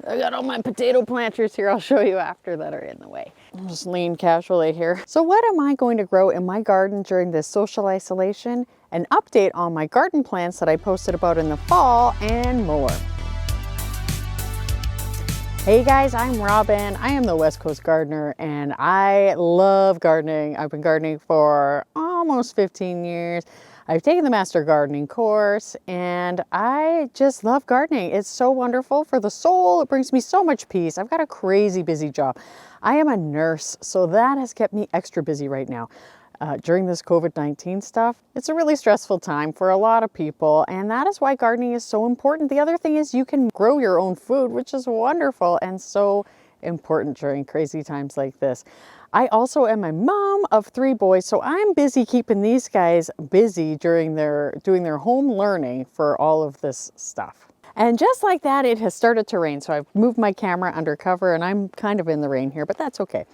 I got all my potato planters here. I'll show you after that are in the way. I'll just lean casually here. So what am I going to grow in my garden during this social isolation? An update on my garden plants that I posted about in the fall and more. Hey guys, I'm Robin. I am the West Coast Gardener and I love gardening. I've been gardening for almost 15 years. I've taken the Master Gardening course and I just love gardening. It's so wonderful for the soul. It brings me so much peace. I've got a crazy busy job. I am a nurse, so that has kept me extra busy right now. During this COVID-19 stuff, it's a really stressful time for a lot of people, and that is why gardening is so important. The other thing is you can grow your own food, which is wonderful and so important during crazy times like this. I also am a mom of 3 boys, so I'm busy keeping these guys busy during doing their home learning for all of this stuff. And just like that, it has started to rain. So I've moved my camera under cover and I'm kind of in the rain here, but that's okay.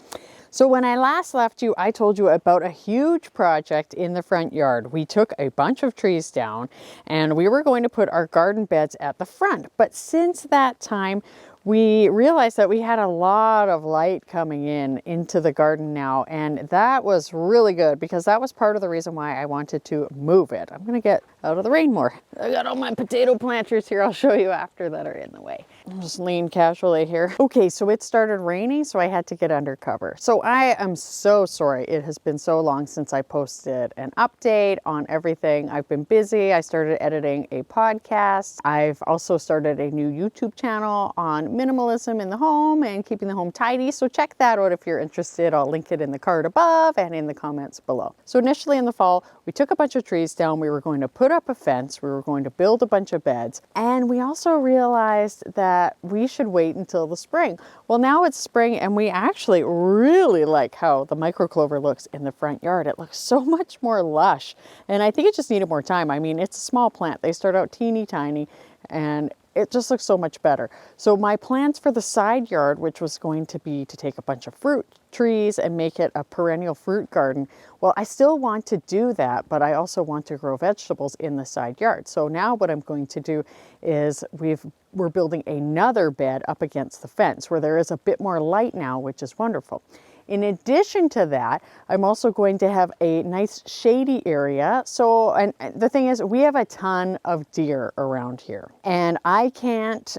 So when I last left you, I told you about a huge project in the front yard. We took a bunch of trees down and we were going to put our garden beds at the front. But since that time, we realized that we had a lot of light coming into the garden now, and that was really good because that was part of the reason why I wanted to move it. I'm gonna get out of the rain more. I got all my potato planters here. I'll show you after that are in the way. I'll just lean casually here. Okay, so it started raining, so I had to get under cover. So I am so sorry. It has been so long since I posted an update on everything. I've been busy. I started editing a podcast. I've also started a new YouTube channel on minimalism in the home and keeping the home tidy. So check that out if you're interested. I'll link it in the card above and in the comments below. So initially in the fall, we took a bunch of trees down. We were going to put up a fence. We were going to build a bunch of beds. And we also realized that we should wait until the spring. Well, now it's spring and we actually really like how the microclover looks in the front yard. It looks so much more lush. And I think it just needed more time. I mean, it's a small plant. They start out teeny tiny and it just looks so much better. So my plans for the side yard, which was going to be to take a bunch of fruit trees and make it a perennial fruit garden. Well, I still want to do that, but I also want to grow vegetables in the side yard. So now what I'm going to do is we're building another bed up against the fence where there is a bit more light now, which is wonderful. In addition to that, I'm also going to have a nice shady area. So, and the thing is, we have a ton of deer around here and I can't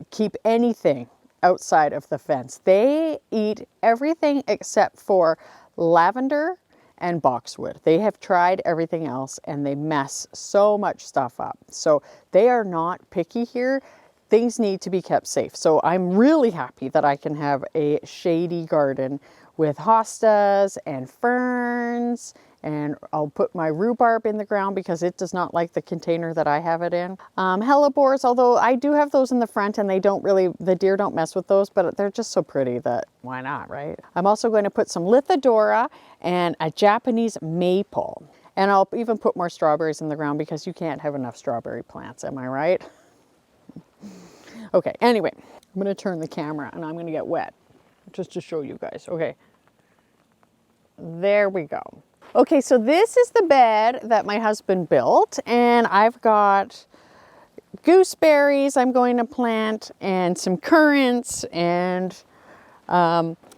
keep anything outside of the fence. They eat everything except for lavender and boxwood. They have tried everything else and they mess so much stuff up. So they are not picky here. Things need to be kept safe. So I'm really happy that I can have a shady garden with hostas and ferns, and I'll put my rhubarb in the ground because it does not like the container that I have it in. Hellebores, although I do have those in the front and the deer don't mess with those, but they're just so pretty that why not, right? I'm also going to put some Lithidora and a Japanese maple. And I'll even put more strawberries in the ground because you can't have enough strawberry plants, am I right? Okay, anyway, I'm gonna turn the camera and I'm gonna get wet just to show you guys. Okay, there we go. Okay, so this is the bed that my husband built and I've got gooseberries I'm going to plant and some currants and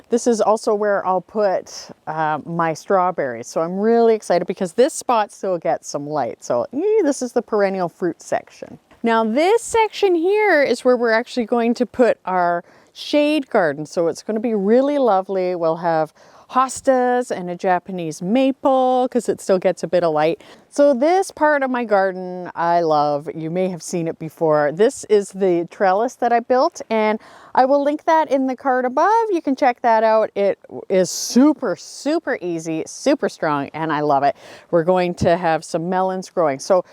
this is also where I'll put my strawberries. So I'm really excited because this spot still gets some light. So this is the perennial fruit section. Now this section here is where we're actually going to put our shade garden. So it's going to be really lovely. We'll have hostas and a Japanese maple because it still gets a bit of light. So this part of my garden I love. You may have seen it before. This is the trellis that I built and I will link that in the card above. You can check that out. It is super, super easy, super strong, and I love it. We're going to have some melons growing. So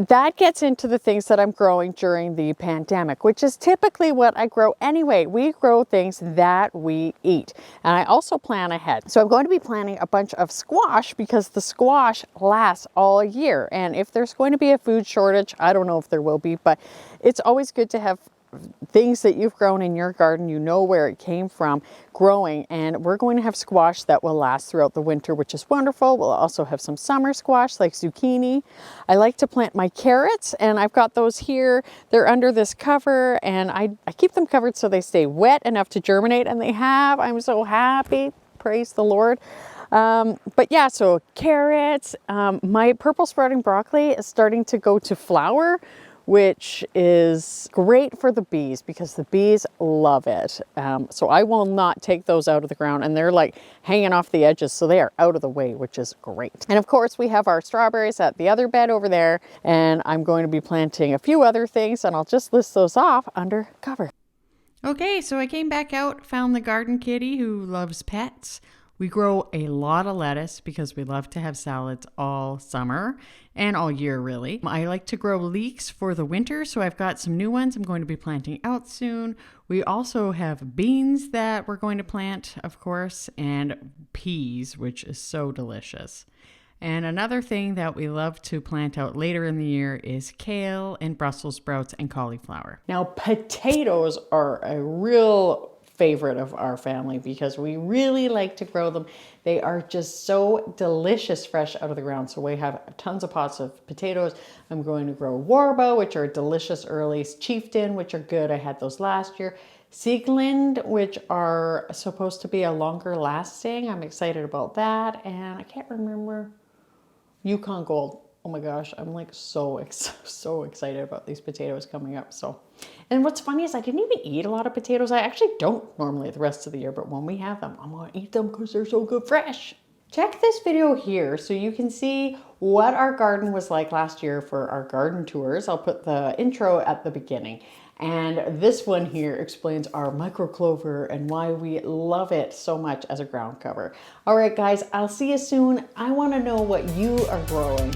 that gets into the things that I'm growing during the pandemic, which is typically what I grow anyway. We grow things that we eat. And I also plan ahead. So I'm going to be planting a bunch of squash because the squash lasts all year. And if there's going to be a food shortage, I don't know if there will be, but it's always good to have things that you've grown in your garden, you know where it came from growing. And we're going to have squash that will last throughout the winter, which is wonderful. We'll also have some summer squash like zucchini. I like to plant my carrots, and I've got those here. They're under this cover, and I keep them covered so they stay wet enough to germinate, and they have. I'm so happy. Praise the Lord. But yeah, so carrots, my purple sprouting broccoli is starting to go to flower, which is great for the bees because the bees love it. So I will not take those out of the ground, and they're like hanging off the edges, so they are out of the way, which is great. And of course we have our strawberries at the other bed over there, and I'm going to be planting a few other things, and I'll just list those off under cover. Okay, so I came back out, found the garden kitty who loves pets. We grow a lot of lettuce because we love to have salads all summer and all year, really. I like to grow leeks for the winter, so I've got some new ones I'm going to be planting out soon. We also have beans that we're going to plant, of course, and peas, which is so delicious. And another thing that we love to plant out later in the year is kale and Brussels sprouts and cauliflower. Now, potatoes are a real favorite of our family because we really like to grow them. They are just so delicious fresh out of the ground. So we have tons of pots of potatoes. I'm going to grow warba, which are delicious early, chieftain, which are good. I had those last year. Sieglind, which are supposed to be a longer lasting. I'm excited about that. And I can't remember. Yukon Gold. Oh my gosh, I'm like so excited about these potatoes coming up. And what's funny is I didn't even eat a lot of potatoes. I actually don't normally the rest of the year, but when we have them, I'm gonna eat them because they're so good fresh. Check this video here so you can see what our garden was like last year for our garden tours. I'll put the intro at the beginning. And this one here explains our microclover and why we love it so much as a ground cover. All right, guys, I'll see you soon. I want to know what you are growing.